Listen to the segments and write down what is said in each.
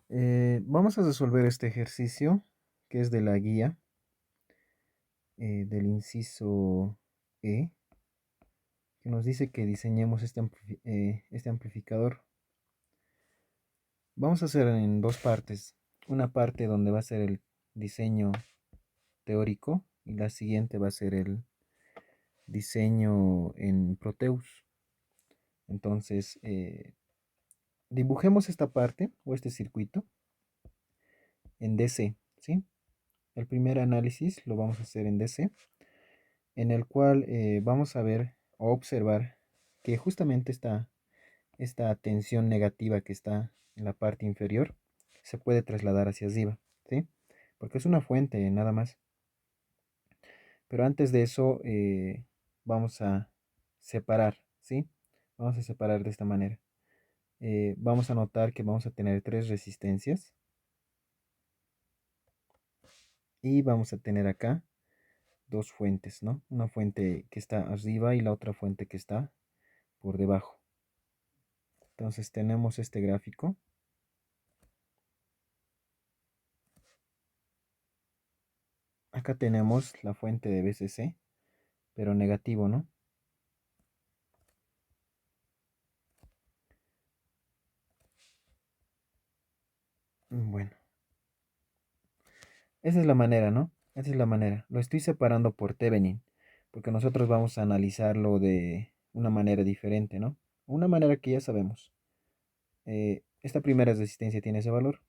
Vamos a resolver este ejercicio que es de la guía del inciso E, que nos dice que diseñemos este amplificador. Vamos a hacer en dos partes. Una parte donde va a ser el diseño teórico y la siguiente va a ser el diseño en Proteus. Entonces, dibujemos esta parte o este circuito en DC, ¿sí? El primer análisis lo vamos a hacer en DC, en el cual vamos a ver o observar que justamente esta tensión negativa que está en la parte inferior se puede trasladar hacia arriba, ¿sí? Porque es una fuente nada más. Pero antes de eso vamos a separar, ¿sí? Vamos a separar de esta manera. Vamos a notar que vamos a tener tres resistencias y vamos a tener acá dos fuentes, ¿no? Una fuente que está arriba y la otra fuente que está por debajo. Entonces tenemos este gráfico. Acá tenemos la fuente de BCC, pero negativo, ¿no? Bueno, esa es la manera, ¿no? Esa es la manera. Lo estoy separando por Thevenin, porque nosotros vamos a analizarlo de una manera diferente, ¿no? Una manera que ya sabemos. Esta primera resistencia tiene ese valor.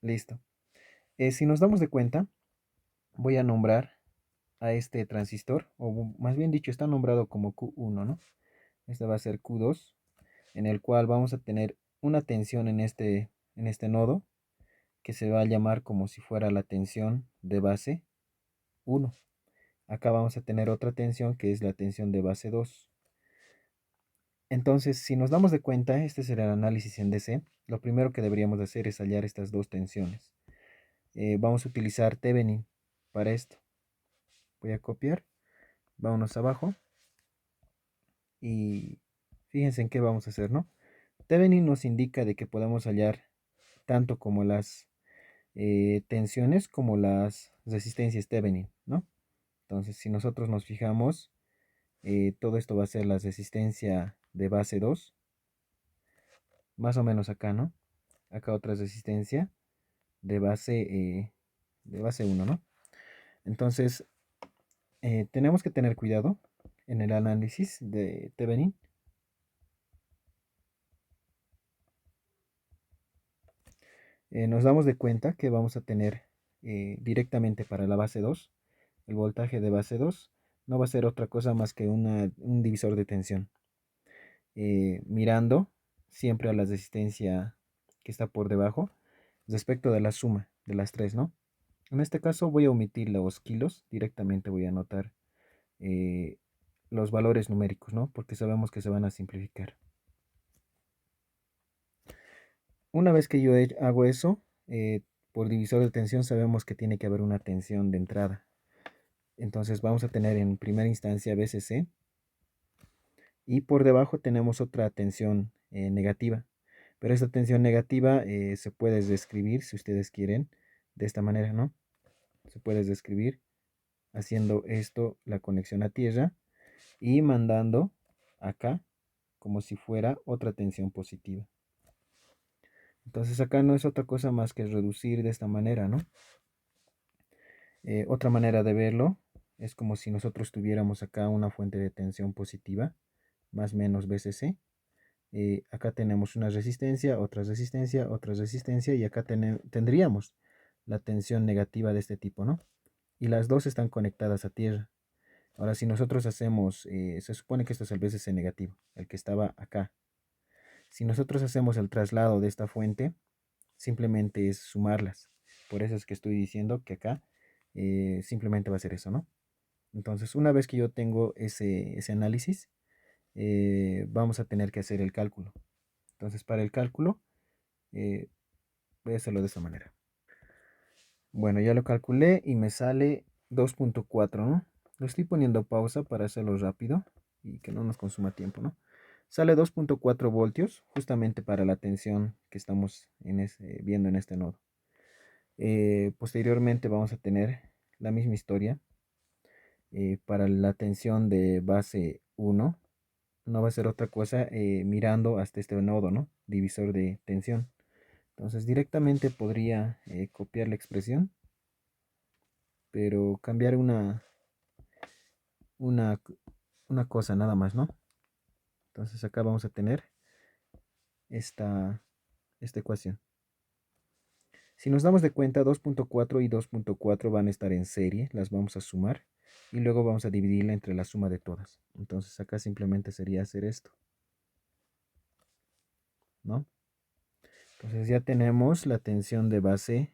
Listo. Si nos damos de cuenta, voy a nombrar a este transistor, o más bien dicho, está nombrado como Q1, ¿no? Este va a ser Q2, en el cual vamos a tener una tensión en este nodo, que se va a llamar como si fuera la tensión de base 1. Acá vamos a tener otra tensión que es la tensión de base 2. Entonces, si nos damos de cuenta, este será el análisis en DC. Lo primero que deberíamos de hacer es hallar estas dos tensiones. Vamos a utilizar Thevenin para esto. Voy a copiar, vámonos abajo y fíjense en qué vamos a hacer, ¿no? Thevenin nos indica de que podemos hallar tanto como las tensiones como las resistencias Thevenin, ¿no? Entonces, si nosotros nos fijamos, todo esto va a ser la resistencia de base 2, más o menos acá, ¿no? Acá otra resistencia de base 1, ¿no? Entonces, tenemos que tener cuidado en el análisis de Thevenin. Nos damos de cuenta que vamos a tener directamente para la base 2, el voltaje de base 2 no va a ser otra cosa más que un divisor de tensión. Mirando siempre a la resistencia que está por debajo respecto de la suma de las tres, ¿no? En este caso voy a omitir los kilos, directamente voy a anotar eh, los valores numéricos, ¿no? Porque sabemos que se van a simplificar. Una vez que yo hago eso, por divisor de tensión sabemos que tiene que haber una tensión de entrada. Entonces vamos a tener en primera instancia BCC y por debajo tenemos otra tensión negativa. Pero esta tensión negativa se puede describir, si ustedes quieren, de esta manera, ¿no? Se puede describir haciendo esto la conexión a tierra y mandando acá como si fuera otra tensión positiva. Entonces acá no es otra cosa más que reducir de esta manera, ¿no? Otra manera de verlo es como si nosotros tuviéramos acá una fuente de tensión positiva, más menos BCC. Acá tenemos una resistencia, otra resistencia y acá tendríamos la tensión negativa de este tipo, ¿no? Y las dos están conectadas a tierra. Ahora, si nosotros hacemos, se supone que esto es el BCC negativo, el que estaba acá. Si nosotros hacemos el traslado de esta fuente, simplemente es sumarlas. Por eso es que estoy diciendo que acá simplemente va a ser eso, ¿no? Entonces, una vez que yo tengo ese análisis, vamos a tener que hacer el cálculo. Entonces, para el cálculo, eh, voy a hacerlo de esta manera. Bueno, ya lo calculé y me sale 2.4, ¿no? Lo estoy poniendo pausa para hacerlo rápido y que no nos consuma tiempo, ¿no? Sale 2.4 voltios justamente para la tensión que estamos viendo en este nodo. Posteriormente vamos a tener la misma historia para la tensión de base 1. No va a ser otra cosa mirando hasta este nodo, ¿no? Divisor de tensión. Entonces directamente podría copiar la expresión, pero cambiar una, una cosa nada más, ¿no? Entonces acá vamos a tener esta ecuación. Si nos damos de cuenta, 2.4 y 2.4 van a estar en serie, las vamos a sumar y luego vamos a dividirla entre la suma de todas. Entonces acá simplemente sería hacer esto, ¿no? Entonces ya tenemos la tensión de base,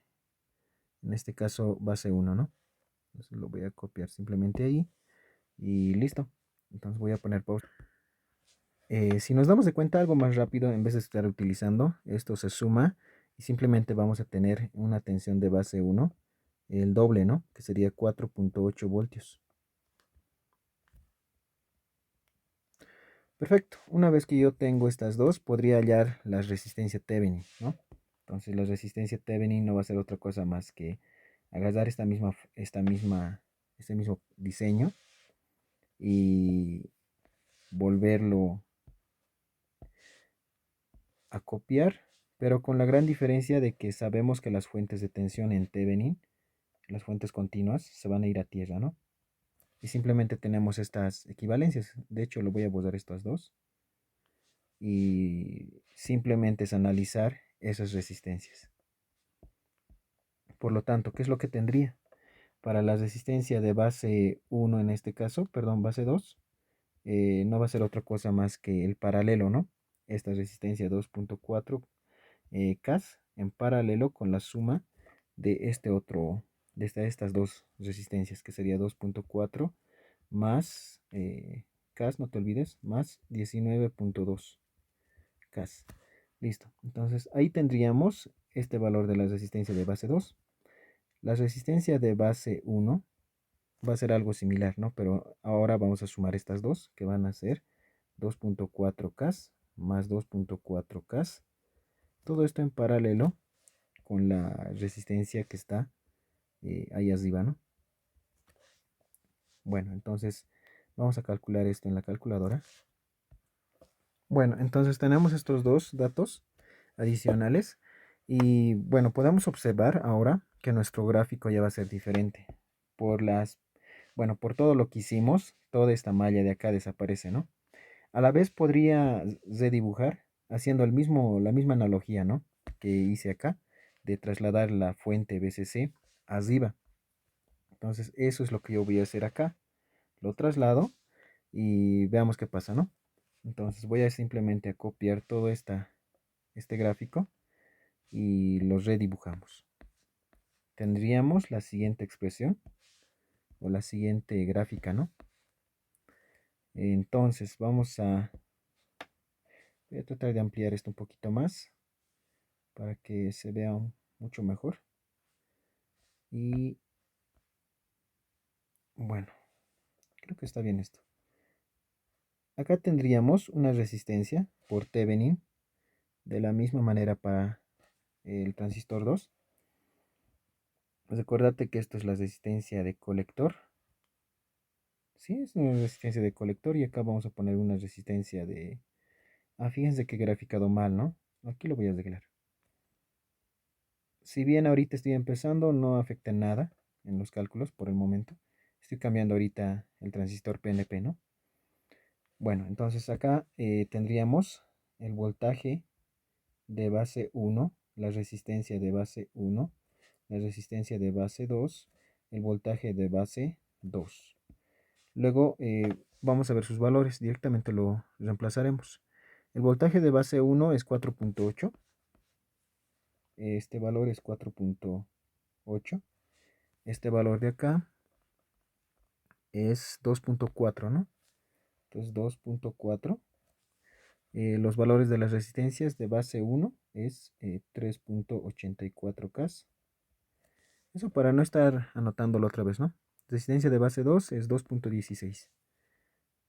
en este caso base 1, ¿no? Entonces lo voy a copiar simplemente ahí y listo. Entonces voy a poner pausa. Si nos damos de cuenta algo más rápido, en vez de estar utilizando, esto se suma y simplemente vamos a tener una tensión de base 1, el doble, ¿no? Que sería 4.8 voltios. Perfecto. Una vez que yo tengo estas dos, podría hallar la resistencia Thevenin, ¿no? Entonces la resistencia Thevenin no va a ser otra cosa más que agarrar este mismo diseño y volverlo a copiar, pero con la gran diferencia de que sabemos que las fuentes de tensión en Thevenin, las fuentes continuas, se van a ir a tierra, ¿no? Y simplemente tenemos estas equivalencias. De hecho, lo voy a borrar estas dos. Y simplemente es analizar esas resistencias. Por lo tanto, ¿qué es lo que tendría? Para la resistencia de base 1 en este caso, perdón, base 2, no va a ser otra cosa más que el paralelo, ¿no? Esta resistencia 2.4 CAS en paralelo con la suma de estas dos resistencias, que sería 2.4 más CAS, no te olvides, más 19.2 CAS. Listo. Entonces ahí tendríamos este valor de la resistencia de base 2. La resistencia de base 1 va a ser algo similar, ¿no? Pero ahora vamos a sumar estas dos, que van a ser 2.4 CAS más 2.4 CAS. Todo esto en paralelo con la resistencia que está ahí arriba, ¿no? Bueno, entonces vamos a calcular esto en la calculadora. Bueno, entonces tenemos estos dos datos adicionales y bueno, podemos observar ahora que nuestro gráfico ya va a ser diferente. Por todo lo que hicimos, toda esta malla de acá desaparece, ¿no? A la vez podría redibujar haciendo la misma analogía, ¿no? Que hice acá, de trasladar la fuente BCC arriba. Entonces, eso es lo que yo voy a hacer acá. Lo traslado y veamos qué pasa, ¿no? Entonces, voy a simplemente a copiar todo este gráfico y lo redibujamos. Tendríamos la siguiente expresión o la siguiente gráfica, ¿no? Entonces, voy a tratar de ampliar esto un poquito más para que se vea mucho mejor. Y bueno, creo que está bien esto. Acá tendríamos una resistencia por Thevenin, de la misma manera para el transistor 2. Recordate que esto es la resistencia de colector. Sí, es una resistencia de colector y acá vamos a poner una resistencia de... Ah, fíjense que he graficado mal, ¿no? Aquí lo voy a arreglar. Si bien ahorita estoy empezando, no afecta nada en los cálculos por el momento. Estoy cambiando ahorita el transistor PNP, ¿no? Bueno, entonces acá tendríamos el voltaje de base 1, la resistencia de base 1, la resistencia de base 2, el voltaje de base 2. Luego vamos a ver sus valores, directamente lo reemplazaremos. El voltaje de base 1 es 4.8, este valor es 4.8, este valor de acá es 2.4, ¿no? Entonces 2.4. Los valores de las resistencias de base 1 es 3.84 K. Eso para no estar anotándolo otra vez, ¿no? Resistencia de base 2 es 2.16.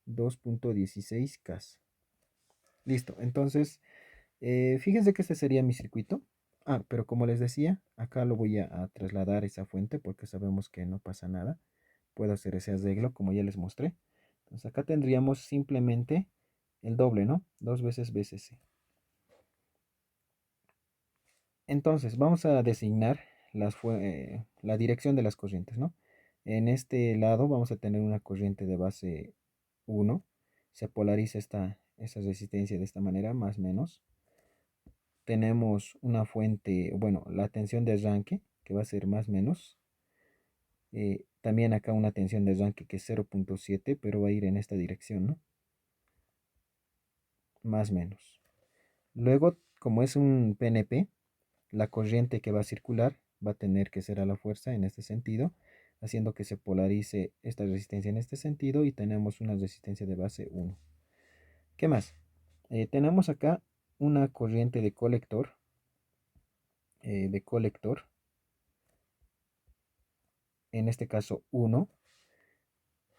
2.16 K. Listo. Entonces, fíjense que este sería mi circuito. Ah, pero como les decía, acá lo voy a trasladar esa fuente porque sabemos que no pasa nada. Puedo hacer ese arreglo como ya les mostré. Entonces acá tendríamos simplemente el doble, ¿no? Dos veces BCC. Entonces vamos a designar la dirección de las corrientes, ¿no? En este lado vamos a tener una corriente de base 1. Se polariza esa resistencia de esta manera, más o menos. Tenemos una fuente, bueno, la tensión de arranque, que va a ser más o menos. También acá una tensión de arranque que es 0.7, pero va a ir en esta dirección, ¿no? Más o menos. Luego, como es un PNP, la corriente que va a circular va a tener que ser a la fuerza en este sentido, haciendo que se polarice esta resistencia en este sentido y tenemos una resistencia de base 1. ¿Qué más? Tenemos acá una corriente de colector, en este caso 1,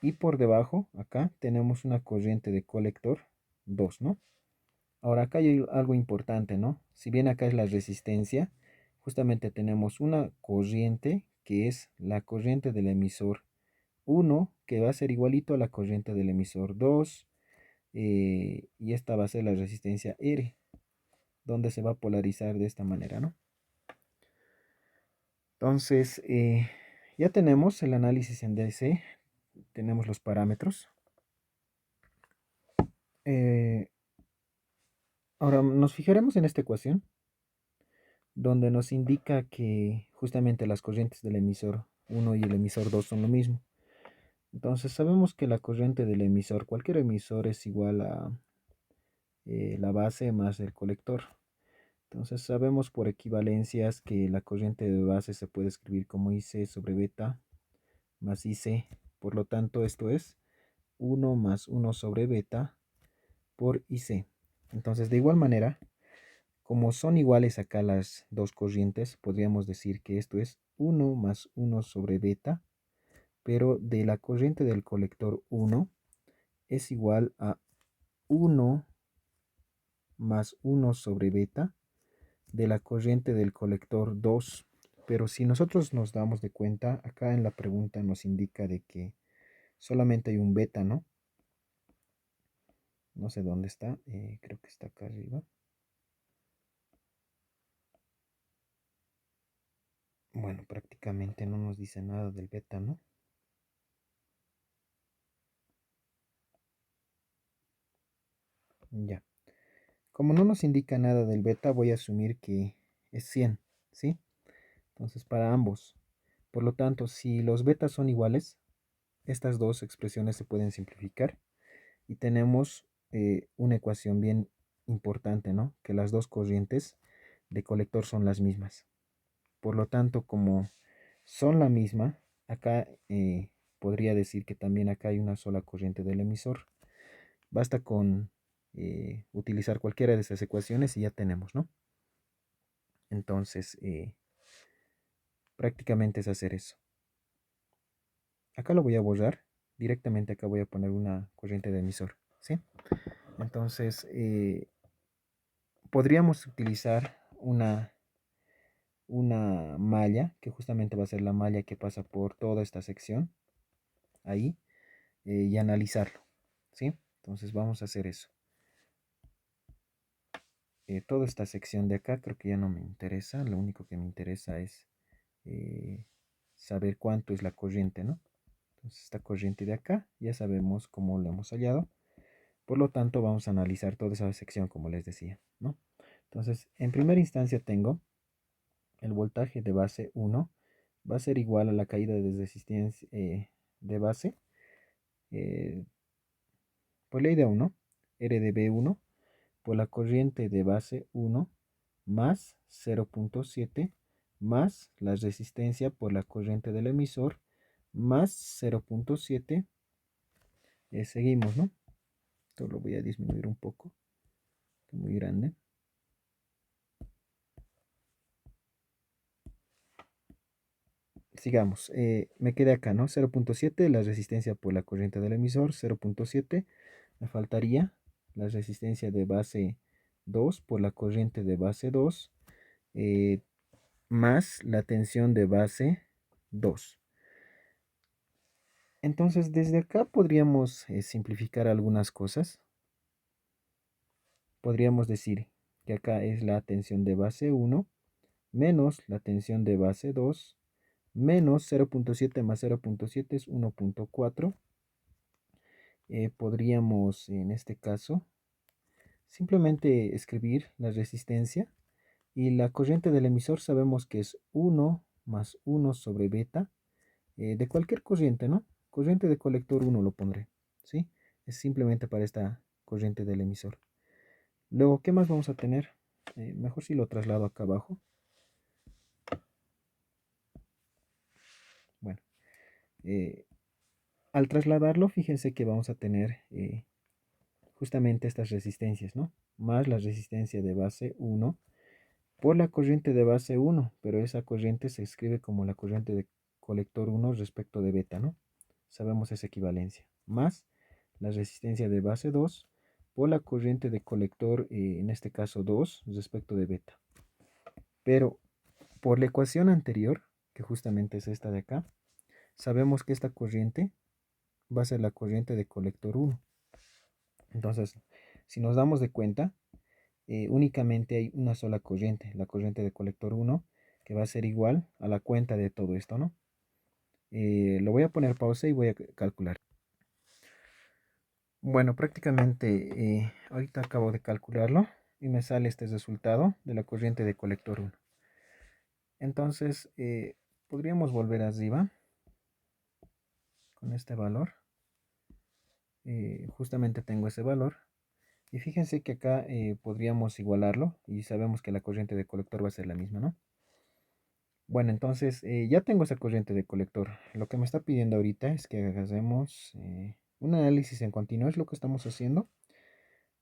y por debajo acá tenemos una corriente de colector 2, ¿no? Ahora acá hay algo importante, ¿no? Si bien acá es la resistencia, justamente tenemos una corriente que es la corriente del emisor 1, que va a ser igualito a la corriente del emisor 2, y esta va a ser la resistencia R, donde se va a polarizar de esta manera, ¿no? Entonces, ya tenemos el análisis en DC, tenemos los parámetros. Eh, Ahora nos fijaremos en esta ecuación, donde nos indica que justamente las corrientes del emisor 1 y el emisor 2 son lo mismo. Entonces sabemos que la corriente del emisor, cualquier emisor es igual a la base más el colector. Entonces sabemos por equivalencias que la corriente de base se puede escribir como IC sobre beta más IC. Por lo tanto, esto es 1 más 1 sobre beta por IC. Entonces, de igual manera, como son iguales acá las dos corrientes, podríamos decir que esto es 1 más 1 sobre beta, pero de la corriente del colector 1 es igual a 1 más 1 sobre beta de la corriente del colector 2. Pero si nosotros nos damos de cuenta, acá en la pregunta nos indica de que solamente hay un beta, ¿no? No sé dónde está, creo que está acá arriba. Bueno, prácticamente no nos dice nada del beta, ¿no? Ya. Como no nos indica nada del beta, voy a asumir que es 100, ¿sí? Entonces, para ambos. Por lo tanto, si los betas son iguales, estas dos expresiones se pueden simplificar y tenemos una ecuación bien importante, ¿no? Que las dos corrientes de colector son las mismas. Por lo tanto, como son la misma, acá podría decir que también acá hay una sola corriente del emisor. Basta con utilizar cualquiera de esas ecuaciones y ya tenemos, ¿no? Entonces, prácticamente es hacer eso. Acá lo voy a borrar. Directamente acá voy a poner una corriente de emisor, ¿sí? Entonces, podríamos utilizar una malla, que justamente va a ser la malla que pasa por toda esta sección, ahí, y analizarlo, ¿sí? Entonces vamos a hacer eso. Toda esta sección de acá creo que ya no me interesa, lo único que me interesa es eh, saber cuánto es la corriente, ¿no? Entonces esta corriente de acá ya sabemos cómo lo hemos hallado. Por lo tanto, vamos a analizar toda esa sección como les decía, ¿no? Entonces, en primera instancia tengo el voltaje de base 1 va a ser igual a la caída de resistencia de base por ley de 1, R de B1 por la corriente de base 1 más 0.7 más la resistencia por la corriente del emisor más 0.7. Seguimos, ¿no? Esto lo voy a disminuir un poco, está muy grande. Sigamos, me quedé acá, ¿no? 0.7, la resistencia por la corriente del emisor, 0.7, me faltaría la resistencia de base 2 por la corriente de base 2 más la tensión de base 2. Entonces, desde acá podríamos simplificar algunas cosas. Podríamos decir que acá es la tensión de base 1 menos la tensión de base 2 menos 0.7 más 0.7 es 1.4. Podríamos en este caso simplemente escribir la resistencia y la corriente del emisor sabemos que es 1 más 1 sobre beta de cualquier corriente, ¿no? Corriente de colector 1 lo pondré, ¿sí? Es simplemente para esta corriente del emisor. Luego, ¿qué más vamos a tener? Mejor si lo traslado acá abajo. Bueno, al trasladarlo, fíjense que vamos a tener justamente estas resistencias, ¿no? Más la resistencia de base 1 por la corriente de base 1, pero esa corriente se escribe como la corriente de colector 1 respecto de beta, ¿no? Sabemos esa equivalencia. Más la resistencia de base 2 por la corriente de colector, en este caso 2, respecto de beta. Pero por la ecuación anterior, que justamente es esta de acá, sabemos que esta corriente va a ser la corriente de colector 1. Entonces, si nos damos de cuenta, únicamente hay una sola corriente, la corriente de colector 1, que va a ser igual a la cuenta de todo esto, ¿no? Lo voy a poner pausa y voy a calcular. Bueno, prácticamente ahorita acabo de calcularlo y me sale este resultado de la corriente de colector 1. Entonces, podríamos volver arriba con este valor. Justamente tengo ese valor. Y fíjense que acá podríamos igualarlo y sabemos que la corriente de colector va a ser la misma, ¿no? Bueno, entonces ya tengo esa corriente de colector. Lo que me está pidiendo ahorita es que hagamos un análisis en continuo, es lo que estamos haciendo.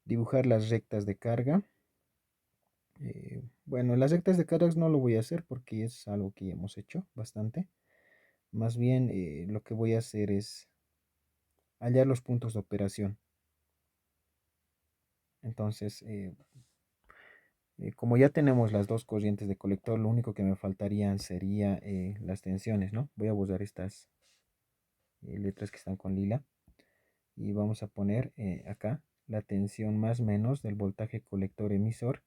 Dibujar las rectas de carga. Bueno, las rectas de cargas no lo voy a hacer porque es algo que ya hemos hecho bastante. Más bien lo que voy a hacer es hallar los puntos de operación. Entonces, como ya tenemos las dos corrientes de colector, lo único que me faltarían sería las tensiones, ¿no? Voy a borrar estas letras que están con lila y vamos a poner acá la tensión más menos del voltaje colector emisor,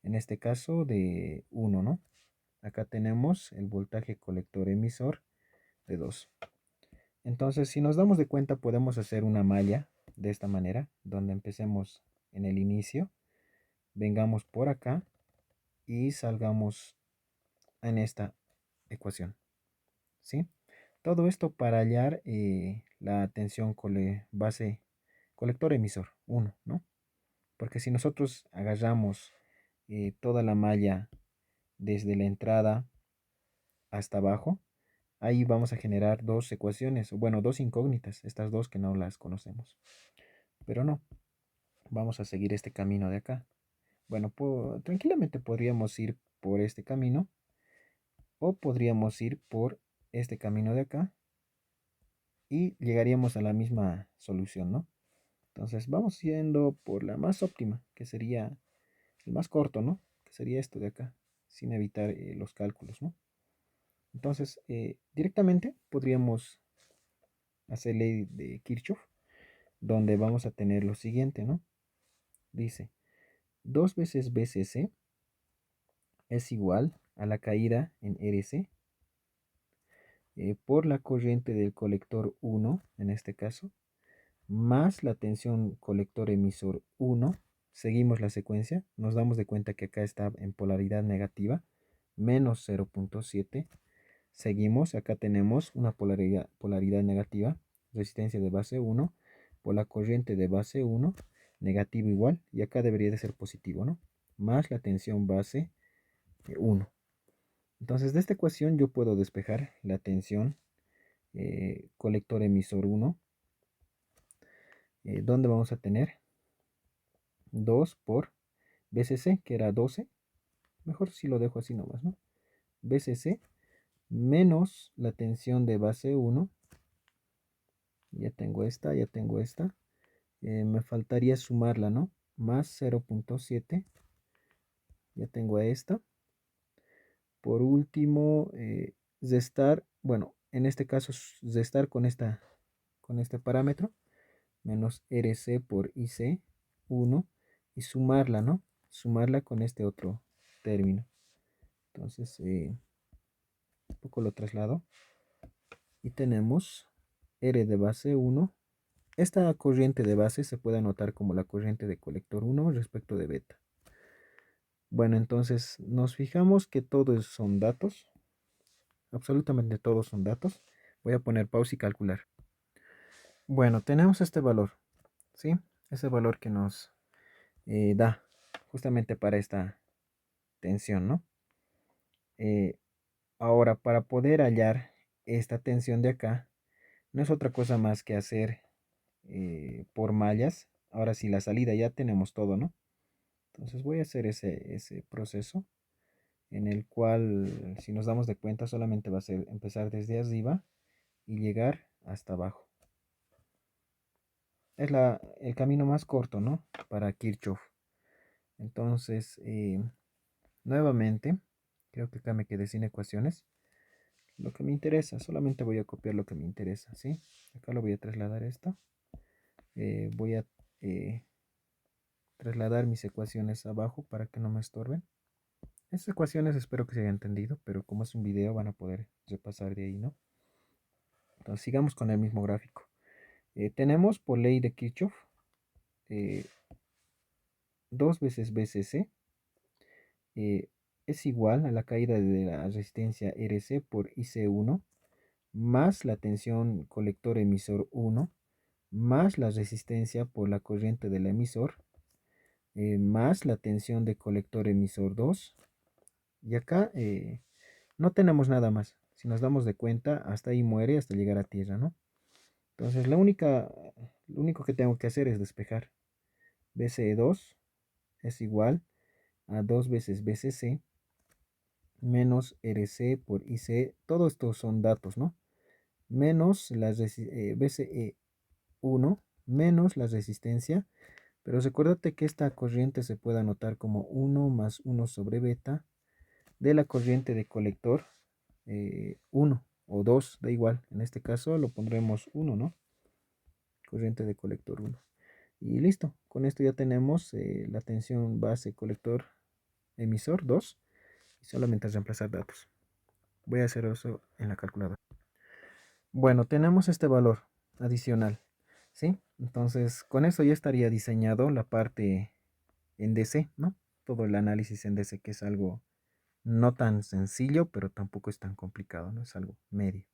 en este caso de 1, ¿no? Acá tenemos el voltaje colector emisor de 2. Entonces, si nos damos de cuenta, podemos hacer una malla de esta manera, donde empecemos en el inicio, vengamos por acá y salgamos en esta ecuación, ¿sí? Todo esto para hallar la tensión base colector emisor 1, ¿no? Porque si nosotros agarramos toda la malla desde la entrada hasta abajo, ahí vamos a generar dos ecuaciones, o bueno, dos incógnitas, estas dos que no las conocemos. Pero no, vamos a seguir este camino de acá. Bueno, tranquilamente podríamos ir por este camino o podríamos ir por este camino de acá y llegaríamos a la misma solución, ¿no? Entonces vamos yendo por la más óptima, que sería el más corto, ¿no? Que sería esto de acá, sin evitar los cálculos, ¿no? Entonces, directamente podríamos hacer ley de Kirchhoff, donde vamos a tener lo siguiente, ¿no? Dice, 2 veces BCC es igual a la caída en RC por la corriente del colector 1, en este caso, más la tensión colector emisor 1. Seguimos la secuencia, nos damos de cuenta que acá está en polaridad negativa, menos 0.7. Seguimos, acá tenemos una polaridad negativa, resistencia de base 1 por la corriente de base 1, negativo igual, y acá debería de ser positivo, ¿no? Más la tensión base 1. Entonces, de esta ecuación yo puedo despejar la tensión colector emisor 1, donde vamos a tener 2 por BCC, que era 12. Mejor si lo dejo así nomás, ¿no? BCC menos la tensión de base 1. Ya tengo esta, ya tengo esta. Me faltaría sumarla, ¿no? más 0.7. Ya tengo a esta. Por último, restar, bueno, en este caso restar con este parámetro, menos RC por IC 1 y sumarla, ¿no? Sumarla con este otro término. Entonces, un poco lo traslado y tenemos R de base 1. Esta corriente de base se puede anotar como la corriente de colector 1 respecto de beta. Bueno, entonces nos fijamos que todos son datos, absolutamente todos son datos. Voy a poner pausa y calcular. Bueno, tenemos este valor, ¿sí? Ese valor que nos da justamente para esta tensión, ¿no? Eh, Ahora, para poder hallar esta tensión de acá, no es otra cosa más que hacer por mallas. Ahora sí, la salida ya tenemos todo, ¿no? Entonces voy a hacer ese proceso en el cual, si nos damos de cuenta, solamente va a ser empezar desde arriba y llegar hasta abajo. Es el camino más corto, ¿no? Para Kirchhoff. Entonces, nuevamente, creo que acá me quedé sin ecuaciones. Lo que me interesa, solamente voy a copiar lo que me interesa, ¿sí? Acá lo voy a trasladar esto. Voy a trasladar mis ecuaciones abajo para que no me estorben. Estas ecuaciones espero que se haya entendido, pero como es un video van a poder repasar de ahí, ¿no? Entonces sigamos con el mismo gráfico. Tenemos por ley de Kirchhoff 2 veces BCC es igual a la caída de la resistencia RC por IC1 más la tensión colector emisor 1 más la resistencia por la corriente del emisor más la tensión de colector emisor 2. Y acá no tenemos nada más. Si nos damos de cuenta, hasta ahí muere hasta llegar a tierra, ¿no? Entonces lo único que tengo que hacer es despejar. BCE2 es igual a 2 veces BCC menos RC por IC. Todos estos son datos, ¿no? Menos BCE1 menos la resistencia. Pero recuérdate que esta corriente se puede anotar como 1 más 1 sobre beta de la corriente de colector 1 o 2, da igual. En este caso lo pondremos 1, ¿no? Corriente de colector 1. Y listo, con esto ya tenemos la tensión base colector emisor 2 y solamente es reemplazar datos. Voy a hacer eso en la calculadora. Bueno, tenemos este valor adicional, ¿sí? Entonces, con eso ya estaría diseñado la parte en DC, ¿no? Todo el análisis en DC, que es algo no tan sencillo, pero tampoco es tan complicado, ¿no? Es algo medio.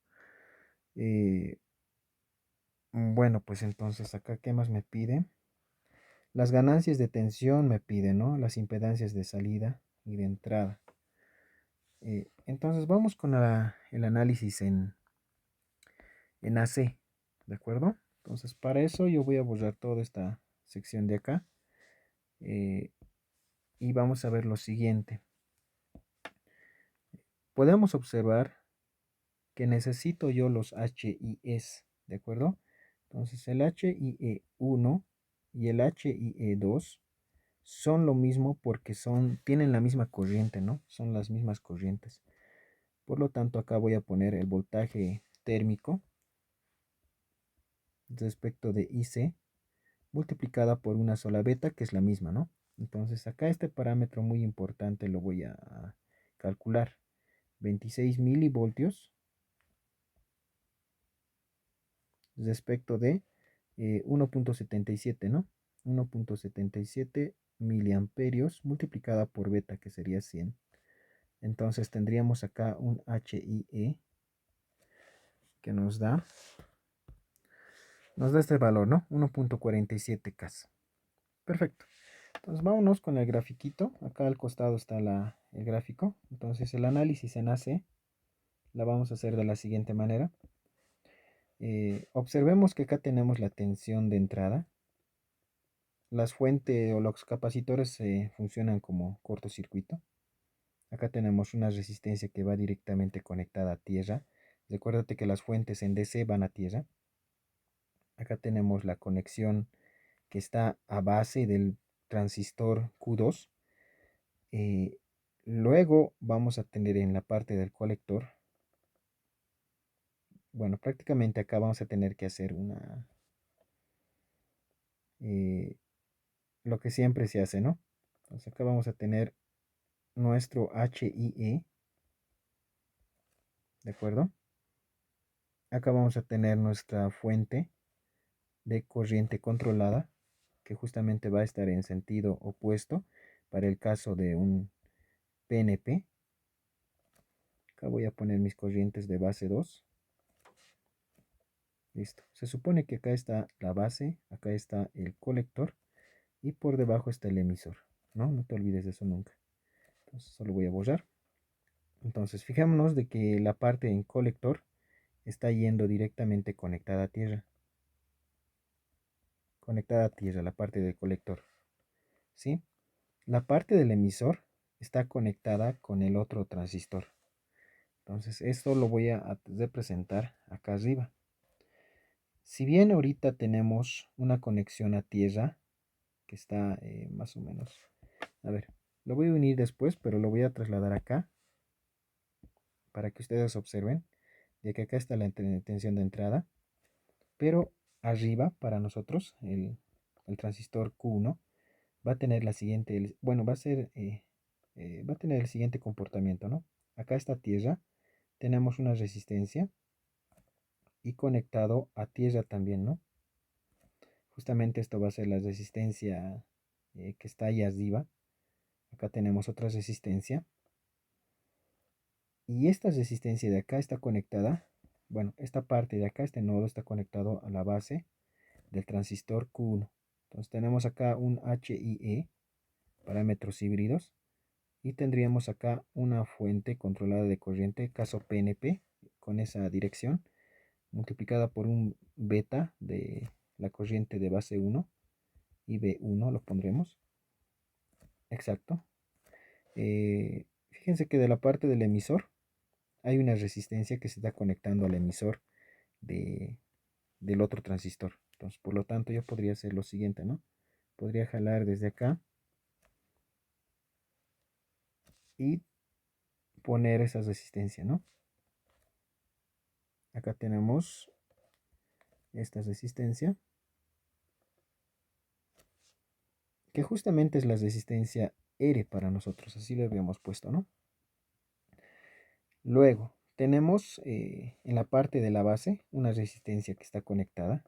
Bueno, pues entonces acá, ¿qué más me pide? Las ganancias de tensión me pide, ¿no? Las impedancias de salida y de entrada. Entonces vamos con el análisis en AC, ¿de acuerdo? Entonces para eso yo voy a borrar toda esta sección de acá y vamos a ver lo siguiente. Podemos observar que necesito yo los HIEs, ¿de acuerdo? Entonces el HIE1 y el HIE2 son lo mismo porque tienen la misma corriente, ¿no? Son las mismas corrientes. Por lo tanto, acá voy a poner el voltaje térmico respecto de IC multiplicada por una sola beta, que es la misma, ¿no? Entonces, acá este parámetro muy importante lo voy a calcular. 26 milivoltios respecto de 1.77, ¿no? 1.77 miliamperios multiplicada por beta, que sería 100. Entonces tendríamos acá un HIE que nos da este valor, ¿no? 1.47 K. Perfecto. Entonces vámonos con el grafiquito. Acá al costado está el gráfico. Entonces el análisis en AC la vamos a hacer de la siguiente manera. Observemos que acá tenemos la tensión de entrada. Las fuentes o los capacitores funcionan como cortocircuito. Acá tenemos una resistencia que va directamente conectada a tierra. Recuérdate que las fuentes en DC van a tierra. Acá tenemos la conexión que está a base del transistor Q2. Luego vamos a tener en la parte del colector, bueno, prácticamente acá vamos a tener que hacer lo que siempre se hace, ¿no? Entonces acá vamos a tener nuestro HIE, ¿de acuerdo? Acá vamos a tener nuestra fuente de corriente controlada, que justamente va a estar en sentido opuesto para el caso de un PNP. Acá voy a poner mis corrientes de base 2. Listo. Se supone que acá está la base, acá está el colector y por debajo está el emisor. No te olvides de eso nunca. Entonces solo voy a borrar. Entonces fijémonos de que la parte en colector está yendo directamente conectada a tierra. Conectada a tierra, la parte del colector. ¿Sí? La parte del emisor está conectada con el otro transistor. Entonces esto lo voy a representar acá arriba. Si bien ahorita tenemos una conexión a tierra que está más o menos, a ver, lo voy a unir después, pero lo voy a trasladar acá para que ustedes observen, ya que acá está la tensión de entrada, pero arriba para nosotros el transistor Q1 va a tener la siguiente, bueno, va a tener el siguiente comportamiento, ¿no? Acá está tierra, tenemos una resistencia y conectado a tierra también, ¿no? Justamente esto va a ser la resistencia que está ahí arriba. Acá tenemos otra resistencia. Y esta resistencia de acá está conectada, bueno, esta parte de acá, este nodo está conectado a la base del transistor Q1. Entonces tenemos acá un HIE, parámetros híbridos, y tendríamos acá una fuente controlada de corriente, caso PNP, con esa dirección, multiplicada por un beta de la corriente de base 1 y B1 lo pondremos. Exacto. Fíjense que de la parte del emisor hay una resistencia que se está conectando al emisor del otro transistor. Entonces, por lo tanto, yo podría hacer lo siguiente, ¿no? Podría jalar desde acá y poner esa resistencia, ¿no? Acá tenemos esta resistencia, que justamente es la resistencia R para nosotros, así lo habíamos puesto, ¿no? Luego, tenemos en la parte de la base una resistencia que está conectada.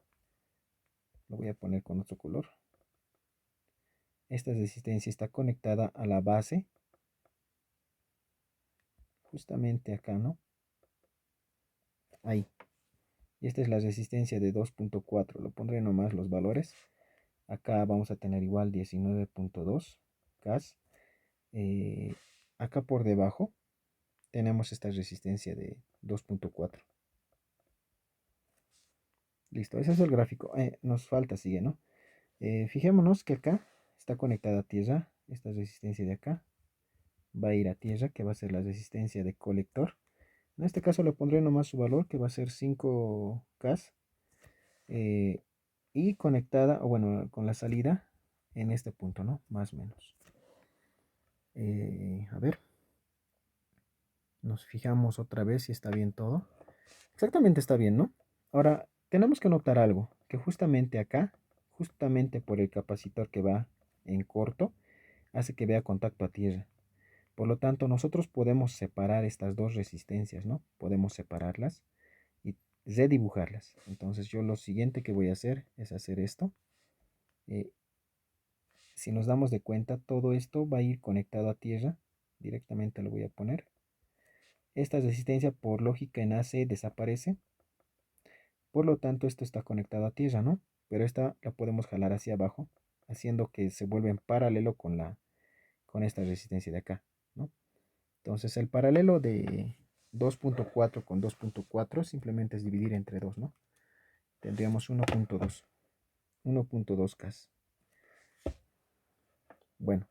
Lo voy a poner con otro color. Esta resistencia está conectada a la base, justamente acá, ¿no? Ahí. Y esta es la resistencia de 2.4. Lo pondré nomás los valores. Acá vamos a tener igual 19.2 cas. Acá por debajo tenemos esta resistencia de 2.4. Listo, ese es el gráfico. Nos falta, sigue, ¿no? Fijémonos que acá está conectada a tierra. Esta resistencia de acá va a ir a tierra, que va a ser la resistencia de colector. En este caso le pondré nomás su valor, que va a ser 5 cas. Y conectada, o bueno, con la salida en este punto, ¿no? Más o menos. A ver, nos fijamos otra vez si está bien todo. Exactamente está bien, ¿no? Ahora, tenemos que notar algo, que justamente acá, justamente por el capacitor que va en corto, hace que vea contacto a tierra. Por lo tanto, nosotros podemos separar estas dos resistencias, ¿no? Podemos separarlas y redibujarlas. Entonces yo lo siguiente que voy a hacer es hacer esto. Si nos damos de cuenta, todo esto va a ir conectado a tierra. Directamente lo voy a poner. Esta resistencia por lógica en AC desaparece. Por lo tanto, esto está conectado a tierra, ¿no? Pero esta la podemos jalar hacia abajo, haciendo que se vuelva en paralelo con esta resistencia de acá, ¿no? Entonces, el paralelo de 2.4 con 2.4 simplemente es dividir entre 2, ¿no? Tendríamos 1.2 K. Bueno,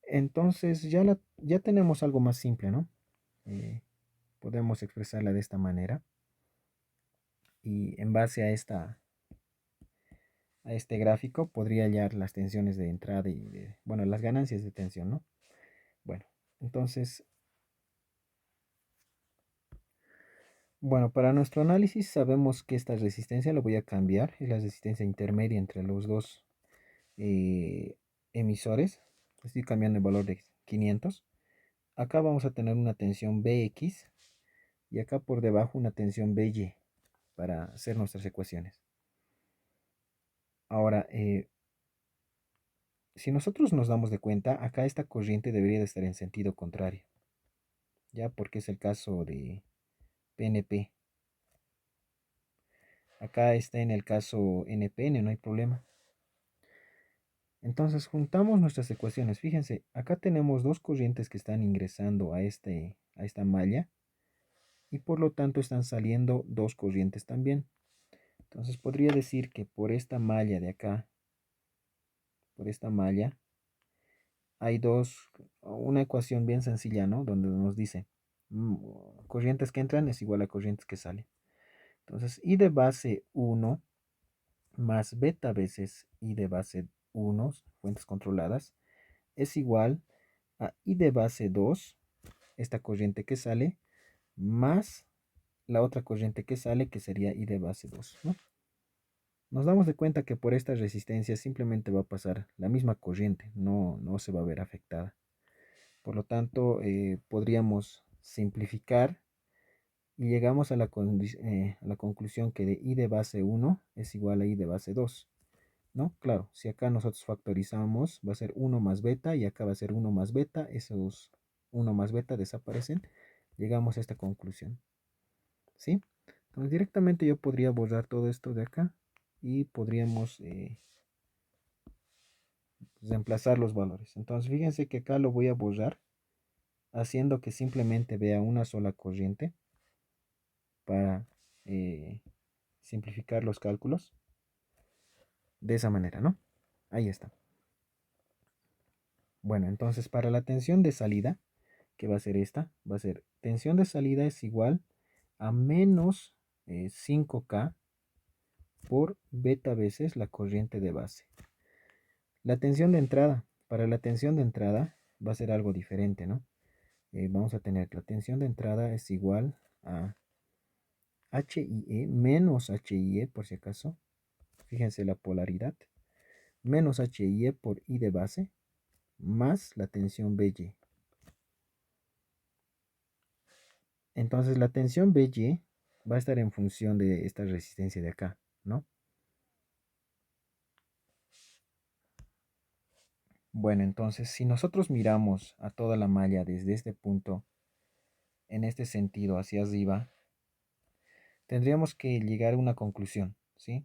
entonces ya tenemos algo más simple, ¿no? Podemos expresarla de esta manera y en base a este gráfico, podría hallar las tensiones de entrada y bueno, las ganancias de tensión, ¿no? Bueno, entonces, bueno, para nuestro análisis sabemos que esta resistencia lo voy a cambiar, es la resistencia intermedia entre los dos emisores. Estoy cambiando el valor de 500. Acá vamos a tener una tensión Bx y acá por debajo una tensión By para hacer nuestras ecuaciones. Ahora, si nosotros nos damos de cuenta, acá esta corriente debería de estar en sentido contrario, ya porque es el caso de PNP. Acá está en el caso NPN, no hay problema. Entonces juntamos nuestras ecuaciones. Fíjense, acá tenemos dos corrientes que están ingresando a esta malla y por lo tanto están saliendo dos corrientes también. Entonces podría decir que por esta malla de acá, por esta malla, hay una ecuación bien sencilla, ¿no? Donde nos dice corrientes que entran es igual a corrientes que salen. Entonces, I de base 1 más beta veces I de base 1, fuentes controladas, es igual a I de base 2, esta corriente que sale, más la otra corriente que sale, que sería I de base 2, ¿no? Nos damos de cuenta que por esta resistencia simplemente va a pasar la misma corriente, no se va a ver afectada. Por lo tanto, podríamos simplificar y llegamos a la conclusión que de I de base 1 es igual a I de base 2, ¿no? Claro, si acá nosotros factorizamos, va a ser 1 más beta y acá va a ser 1 más beta, esos 1 más beta desaparecen, llegamos a esta conclusión, ¿sí? Entonces directamente yo podría borrar todo esto de acá y podríamos reemplazar los valores. Entonces fíjense que acá lo voy a borrar haciendo que simplemente vea una sola corriente para simplificar los cálculos de esa manera, ¿no? Ahí está. Bueno, entonces para la tensión de salida, que va a ser esta, va a ser tensión de salida es igual a menos 5K por beta veces la corriente de base. La tensión de entrada, para la tensión de entrada va a ser algo diferente, ¿no? Vamos a tener que la tensión de entrada es igual a HIE menos HIE, por si acaso. Fíjense la polaridad. Menos HIE por I de base más la tensión BY. Entonces la tensión BY va a estar en función de esta resistencia de acá, ¿no? Bueno, entonces si nosotros miramos a toda la malla desde este punto, en este sentido hacia arriba, tendríamos que llegar a una conclusión, ¿sí?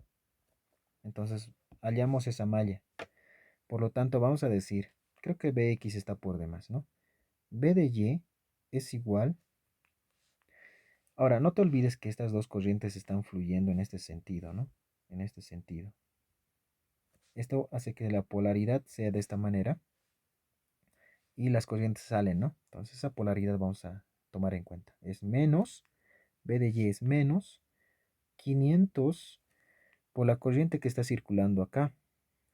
Entonces hallamos esa malla. Por lo tanto, vamos a decir, creo que Bx está por demás, ¿no? B de Y es igual. Ahora, no te olvides que estas dos corrientes están fluyendo en este sentido, ¿no? En este sentido. Esto hace que la polaridad sea de esta manera y las corrientes salen, ¿no? Entonces esa polaridad vamos a tomar en cuenta. Es menos, B de Y es menos 500 por la corriente que está circulando acá.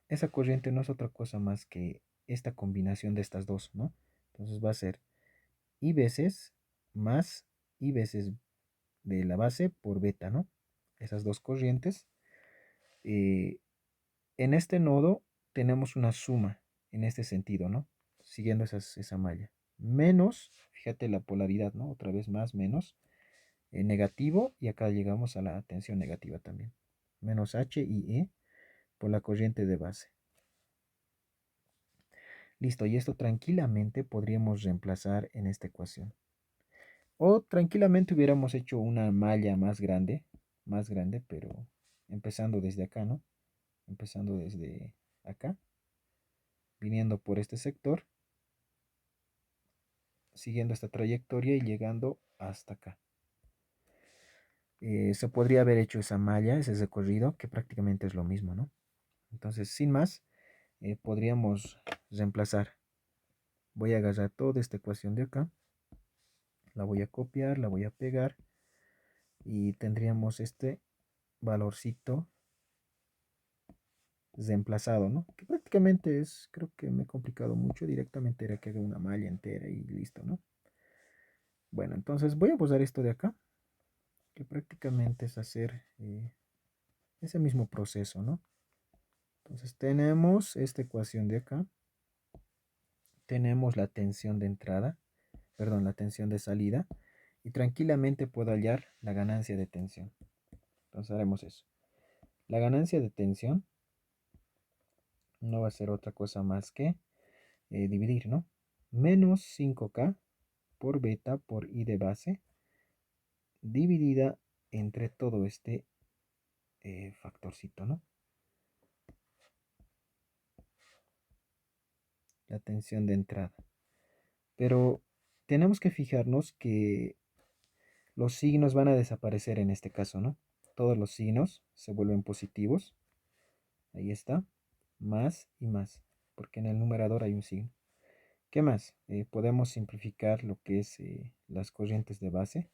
Esa corriente no es otra cosa más que esta combinación de estas dos, ¿no? Entonces va a ser I veces más I veces de la base por beta, ¿no? Esas dos corrientes. En este nodo tenemos una suma en este sentido, ¿no? Siguiendo esa malla. Menos, fíjate la polaridad, ¿no? Otra vez más, menos, negativo, y acá llegamos a la tensión negativa también. Menos H y E por la corriente de base. Listo, y esto tranquilamente podríamos reemplazar en esta ecuación. O tranquilamente hubiéramos hecho una malla más grande, pero empezando desde acá, ¿no? Empezando desde acá, viniendo por este sector, siguiendo esta trayectoria y llegando hasta acá. Se podría haber hecho esa malla, ese recorrido, que prácticamente es lo mismo, ¿no? Entonces, sin más, podríamos reemplazar. Voy a agarrar toda esta ecuación de acá, la voy a copiar, la voy a pegar y tendríamos este valorcito reemplazado, ¿no? Que prácticamente es, creo que me he complicado mucho, directamente era que haga una malla entera y listo, ¿no? Bueno, entonces voy a borrar esto de acá, que prácticamente es hacer ese mismo proceso, ¿no? Entonces tenemos esta ecuación de acá, tenemos la tensión de entrada, perdón, la tensión de salida, y tranquilamente puedo hallar la ganancia de tensión. Entonces haremos eso. La ganancia de tensión no va a ser otra cosa más que dividir, ¿no? Menos 5K por beta por I de base dividida entre todo este factorcito, ¿no? La tensión de entrada. Pero tenemos que fijarnos que los signos van a desaparecer en este caso, ¿no? Todos los signos se vuelven positivos. Ahí está. Más y más. Porque en el numerador hay un signo. ¿Qué más? Podemos simplificar lo que es las corrientes de base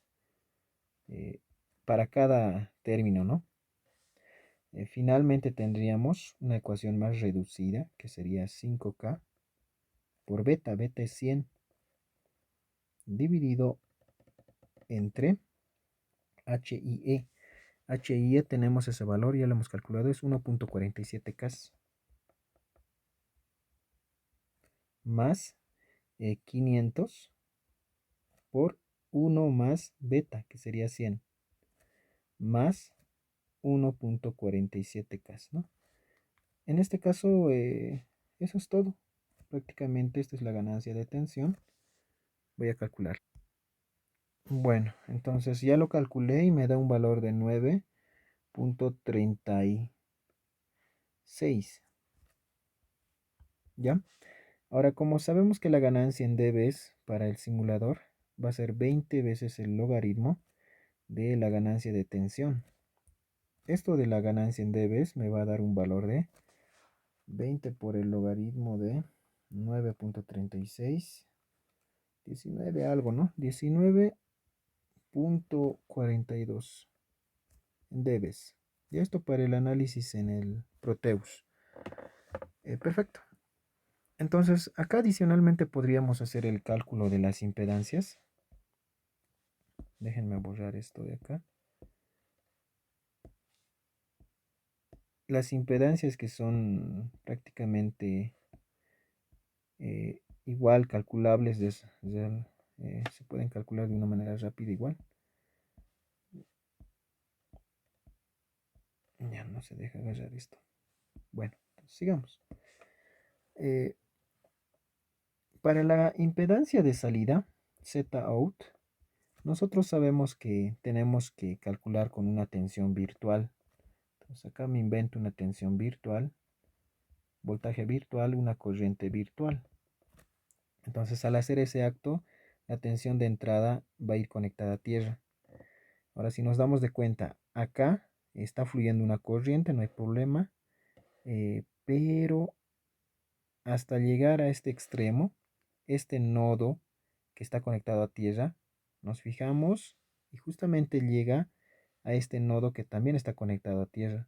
eh, para cada término, ¿no? Finalmente tendríamos una ecuación más reducida, que sería 5K por beta. Beta es 100 dividido entre H y E. H y E tenemos ese valor, ya lo hemos calculado, es 1.47K más 500 por 1 más beta, que sería 100, más 1.47K, ¿no? En este caso, eso es todo. Prácticamente esta es la ganancia de tensión. Voy a calcular. Bueno, entonces ya lo calculé y me da un valor de 9.36. ¿Ya? Ahora, como sabemos que la ganancia en dBs para el simulador va a ser 20 veces el logaritmo de la ganancia de tensión. Esto de la ganancia en dBs me va a dar un valor de 20 por el logaritmo de 9.36, 19 algo, ¿no? 19.42 en dBs. Y esto para el análisis en el Proteus. Perfecto. Entonces, acá adicionalmente podríamos hacer el cálculo de las impedancias. Déjenme borrar esto de acá. Las impedancias que son prácticamente igual calculables, se pueden calcular de una manera rápida igual. Ya no se deja agarrar esto. Bueno, sigamos. Eh, para la impedancia de salida, Zout, nosotros sabemos que tenemos que calcular con una tensión virtual. Entonces acá me invento una tensión virtual, voltaje virtual, una corriente virtual. Entonces al hacer ese acto, la tensión de entrada va a ir conectada a tierra. Ahora si nos damos de cuenta, acá está fluyendo una corriente, no hay problema, pero hasta llegar a este extremo, este nodo que está conectado a tierra, nos fijamos y justamente llega a este nodo que también está conectado a tierra.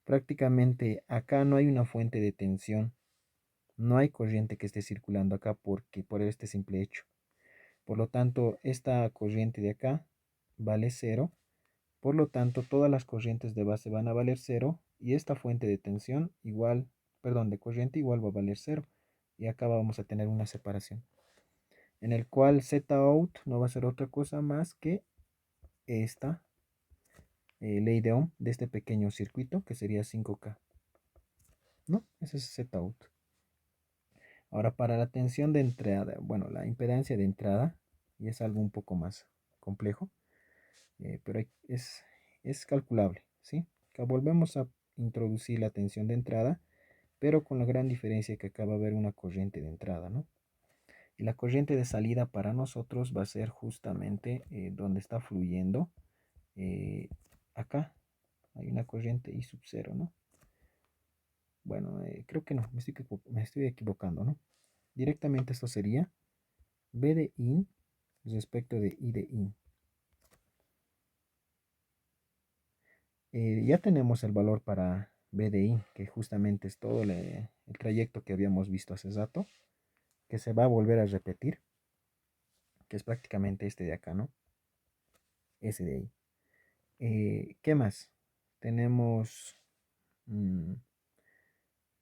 Prácticamente acá no hay una fuente de tensión, no hay corriente que esté circulando acá porque por este simple hecho. Por lo tanto, esta corriente de acá vale 0. Por lo tanto, todas las corrientes de base van a valer 0 y esta fuente de tensión igual, perdón, de corriente igual va a valer 0. Y acá vamos a tener una separación, en el cual Zout no va a ser otra cosa más que esta ley de Ohm de este pequeño circuito que sería 5K. ¿No? Ese es Zout. Ahora para la tensión de entrada, bueno, la impedancia de entrada, y es algo un poco más complejo, pero es calculable, ¿sí? Acá volvemos a introducir la tensión de entrada, pero con la gran diferencia que acá va a haber una corriente de entrada, ¿no? Y la corriente de salida para nosotros va a ser justamente donde está fluyendo. Acá hay una corriente I sub 0, ¿no? Bueno, creo que no, me estoy equivocando, ¿no? Directamente esto sería B de in respecto de I de in. Ya tenemos el valor para BDI, que justamente es todo el trayecto que habíamos visto hace rato, que se va a volver a repetir, que es prácticamente este de acá, ¿no? Ese de ahí. ¿Qué más? Tenemos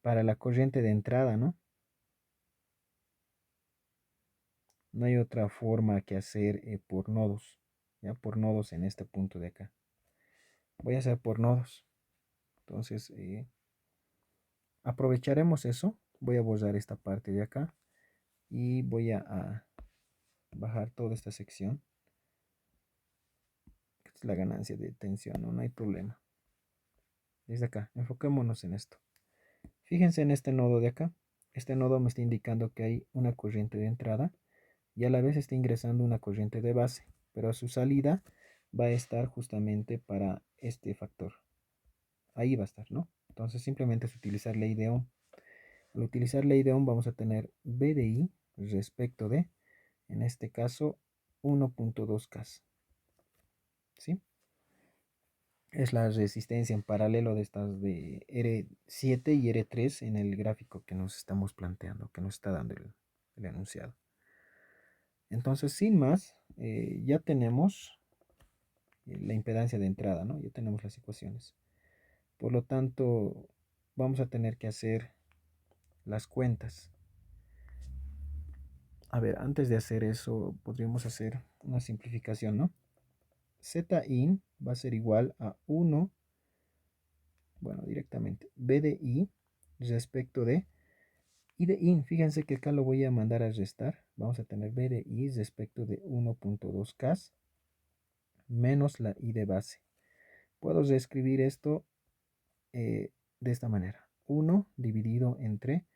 para la corriente de entrada, ¿no? No hay otra forma que hacer por nodos, ya por nodos en este punto de acá. Voy a hacer por nodos. Entonces, aprovecharemos eso. Voy a borrar esta parte de acá y voy a bajar toda esta sección. Esta es la ganancia de tensión, ¿no? No hay problema. Desde acá, enfoquémonos en esto. Fíjense en este nodo de acá. Este nodo me está indicando que hay una corriente de entrada y a la vez está ingresando una corriente de base, pero su salida va a estar justamente para este factor. Ahí va a estar, ¿no? Entonces simplemente es utilizar ley de Ohm. Al utilizar ley de Ohm vamos a tener B de I respecto de, en este caso, 1.2K. ¿Sí? Es la resistencia en paralelo de estas de R7 y R3 en el gráfico que nos estamos planteando, que nos está dando el enunciado. Entonces, sin más, ya tenemos la impedancia de entrada, ¿no? Ya tenemos las ecuaciones. Por lo tanto, vamos a tener que hacer las cuentas. A ver, antes de hacer eso, podríamos hacer una simplificación, ¿no? Zin va a ser igual a 1, bueno, directamente, B de I respecto de I de in. Fíjense que acá lo voy a mandar a restar. Vamos a tener B de I respecto de 1.2K menos la I de base. Puedo reescribir esto de esta manera. 1 dividido entre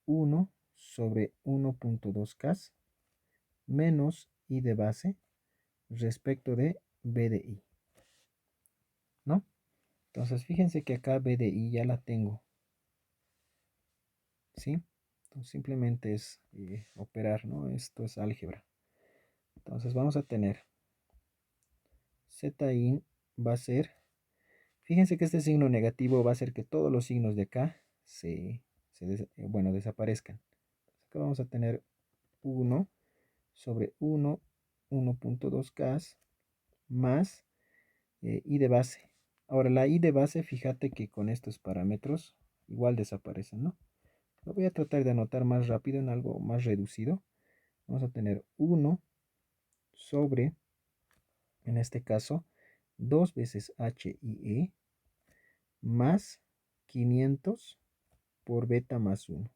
1 sobre 1.2K menos I de base respecto de B de I. ¿No? Entonces fíjense que acá B de I ya la tengo. ¿Sí? Entonces simplemente es operar, ¿no? Esto es álgebra. Entonces vamos a tener Zin va a ser, fíjense que este signo negativo va a hacer que todos los signos de acá desaparezcan. Acá vamos a tener 1 sobre 1, 1.2K más I de base. Ahora la I de base, fíjate que con estos parámetros igual desaparecen, ¿no? Lo voy a tratar de anotar más rápido en algo más reducido. Vamos a tener 1 sobre, en este caso, 2 veces H y E más 500 por beta más 1.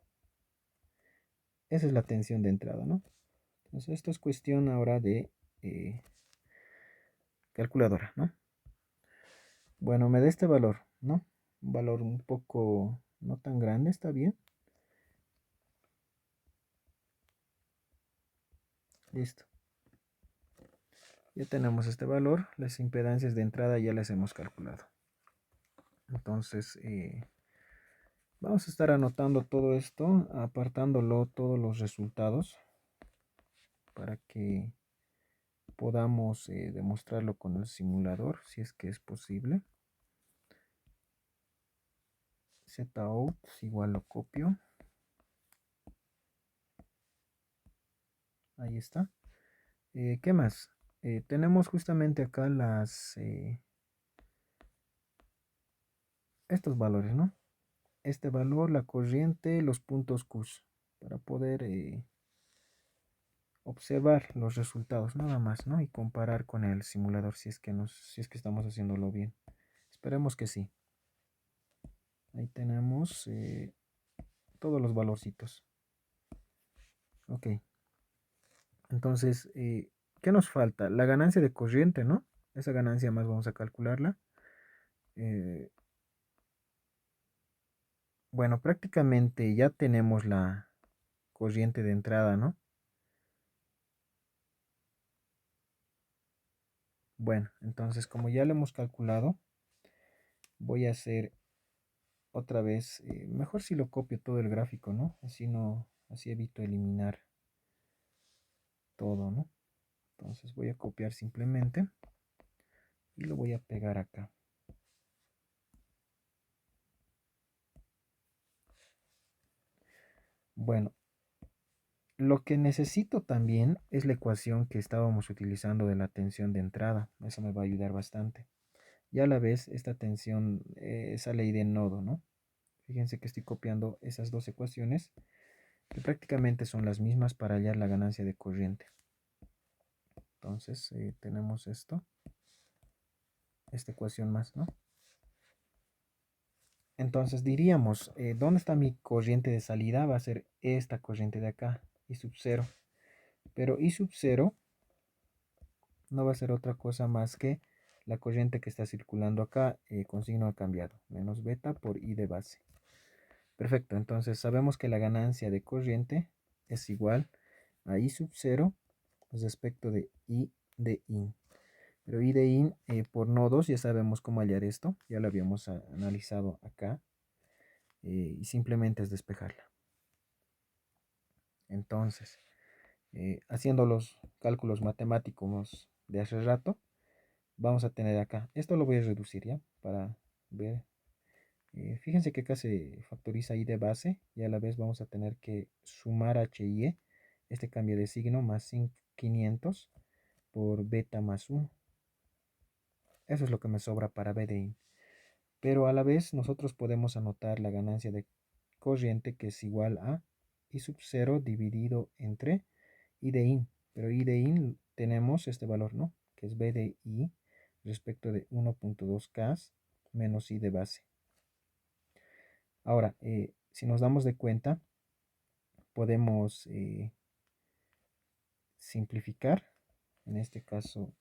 Esa es la tensión de entrada, ¿no? Entonces esto es cuestión ahora de calculadora, ¿no? Bueno, me da este valor, ¿no? Un valor un poco no tan grande, está bien. Listo. Ya tenemos este valor. Las impedancias de entrada ya las hemos calculado. Entonces, vamos a estar anotando todo esto, apartándolo todos los resultados para que podamos demostrarlo con el simulador, si es que es posible. Zout igual lo copio. Ahí está. ¿Qué más? Tenemos justamente acá estos valores, ¿no? Este valor, la corriente, los puntos Q, para poder observar los resultados nada más, ¿no? Y comparar con el simulador si es que estamos haciéndolo bien. Esperemos que sí. Ahí tenemos todos los valorcitos. Ok. Entonces, ¿qué nos falta? La ganancia de corriente, ¿no? Esa ganancia más vamos a calcularla. Bueno, prácticamente ya tenemos la corriente de entrada, ¿no? Bueno, entonces como ya lo hemos calculado, voy a hacer otra vez, mejor si lo copio todo el gráfico, ¿no? Así no, así evito eliminar todo, ¿no? Entonces voy a copiar simplemente y lo voy a pegar acá. Bueno, lo que necesito también es la ecuación que estábamos utilizando de la tensión de entrada. Eso me va a ayudar bastante. Y a la vez esta tensión, esa ley de nodo, ¿no? Fíjense que estoy copiando esas dos ecuaciones que prácticamente son las mismas para hallar la ganancia de corriente. Entonces tenemos esto, esta ecuación más, ¿no? Entonces diríamos, ¿dónde está mi corriente de salida? Va a ser esta corriente de acá, I sub 0. Pero I sub 0 no va a ser otra cosa más que la corriente que está circulando acá con signo cambiado, menos beta por I de base. Perfecto, entonces sabemos que la ganancia de corriente es igual a I sub 0 respecto de I de in. Pero I de in por nodos ya sabemos cómo hallar esto, ya lo habíamos analizado acá y simplemente es despejarla. Entonces, haciendo los cálculos matemáticos de hace rato, vamos a tener acá, esto lo voy a reducir ya para ver. Fíjense que acá se factoriza I de base y a la vez vamos a tener que sumar H y E, este cambio de signo más 500 por beta más 1. Eso es lo que me sobra para B de in. Pero a la vez nosotros podemos anotar la ganancia de corriente que es igual a I sub 0 dividido entre I de in. Pero I de in tenemos este valor, ¿no? Que es B de I respecto de 1.2K menos I de base. Ahora, si nos damos de cuenta, podemos simplificar, en este caso,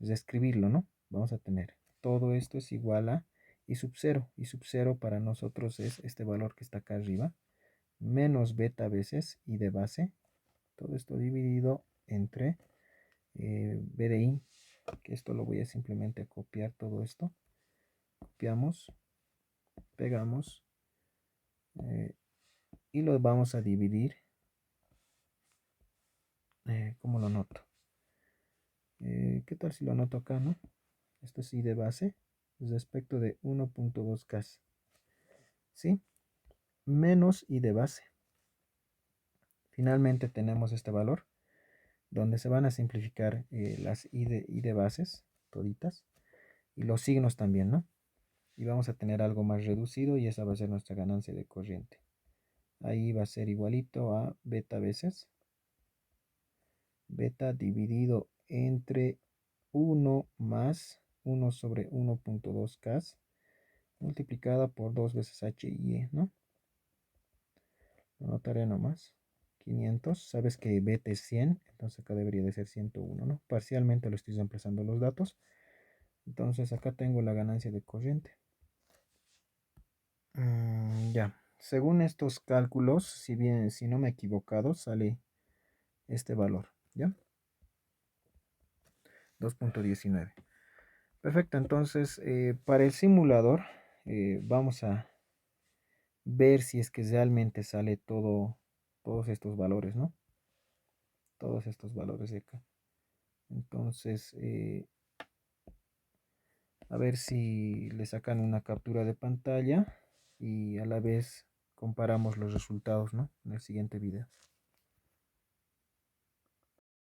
describirlo, ¿no? Vamos a tener todo esto es igual a I sub 0. I sub 0 para nosotros es este valor que está acá arriba, menos beta veces I de base, todo esto dividido entre B de I, que esto lo voy a simplemente copiar todo esto. Copiamos, pegamos y lo vamos a dividir. ¿Cómo lo anoto? ¿Qué tal si lo anoto acá, no? Esto es I de base respecto de 1.2K. ¿Sí? Menos I de base. Finalmente tenemos este valor donde se van a simplificar las I de bases, toditas, y los signos también, ¿no? Y vamos a tener algo más reducido y esa va a ser nuestra ganancia de corriente. Ahí va a ser igualito a beta veces beta dividido entre 1 más 1 sobre 1.2K multiplicada por 2 veces H y E, ¿no? Lo anotaré nomás. 500, sabes que beta es 100, entonces acá debería de ser 101, ¿no? Parcialmente lo estoy reemplazando los datos. Entonces acá tengo la ganancia de corriente. Ya, según estos cálculos, si no me he equivocado, sale este valor, ¿ya? 2.19. Perfecto, entonces para el simulador vamos a ver si es que realmente sale todos estos valores, ¿no? Todos estos valores de acá. Entonces, a ver si le sacan una captura de pantalla y a la vez comparamos los resultados, ¿no? En el siguiente video.